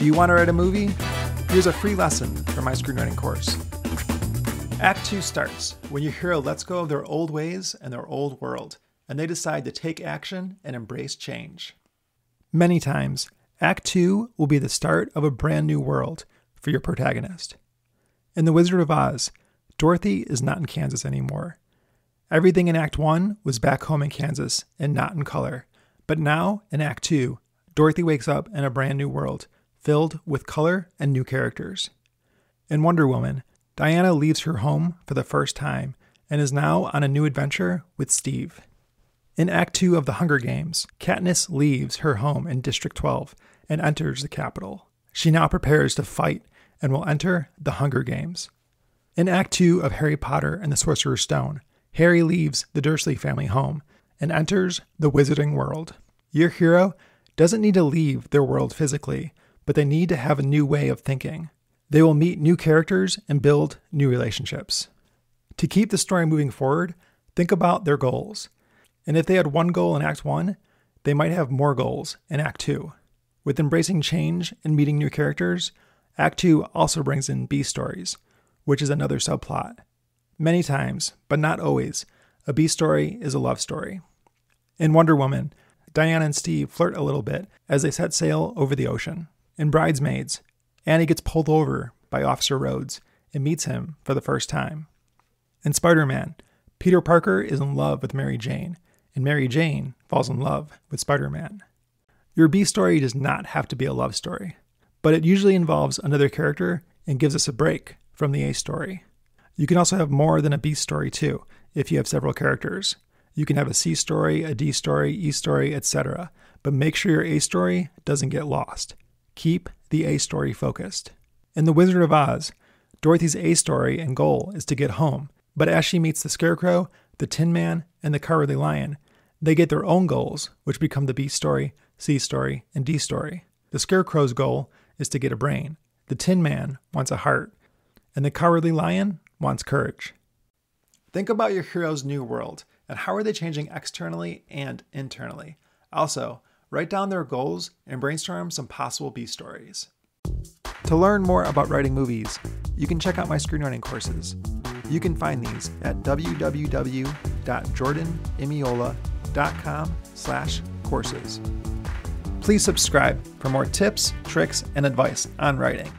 Do you want to write a movie? Here's a free lesson from my screenwriting course. Act 2 starts when your hero lets go of their old ways and their old world, and they decide to take action and embrace change. Many times, Act 2 will be the start of a brand new world for your protagonist. In The Wizard of Oz, Dorothy is not in Kansas anymore. Everything in Act 1 was back home in Kansas and not in color. But now, in Act 2, Dorothy wakes up in a brand new world, filled with color and new characters. In Wonder Woman, Diana leaves her home for the first time and is now on a new adventure with Steve. In Act 2 of The Hunger Games, Katniss leaves her home in District 12 and enters the Capitol. She now prepares to fight and will enter the Hunger Games. In Act 2 of Harry Potter and the Sorcerer's Stone, Harry leaves the Dursley family home and enters the Wizarding World. Your hero doesn't need to leave their world physically, but they need to have a new way of thinking. They will meet new characters and build new relationships. To keep the story moving forward, think about their goals. And if they had one goal in Act 1, they might have more goals in Act 2. With embracing change and meeting new characters, Act 2 also brings in B stories, which is another subplot. Many times, but not always, a B story is a love story. In Wonder Woman, Diana and Steve flirt a little bit as they set sail over the ocean. In Bridesmaids, Annie gets pulled over by Officer Rhodes and meets him for the first time. In Spider-Man, Peter Parker is in love with Mary Jane, and Mary Jane falls in love with Spider-Man. Your B story does not have to be a love story, but it usually involves another character and gives us a break from the A story. You can also have more than a B story too, if you have several characters. You can have a C story, a D story, E story, etc., but make sure your A story doesn't get lost. Keep the A story focused. In The Wizard of Oz, Dorothy's A story and goal is to get home, but as she meets the Scarecrow, the Tin Man, and the Cowardly Lion, they get their own goals, which become the B story, C story, and D story. The Scarecrow's goal is to get a brain, the Tin Man wants a heart, and the Cowardly Lion wants courage. Think about your hero's new world, and how are they changing externally and internally? Also, write down their goals and brainstorm some possible B stories. To learn more about writing movies, you can check out my screenwriting courses. You can find these at www.jordanimiola.com/courses. Please subscribe for more tips, tricks, and advice on writing.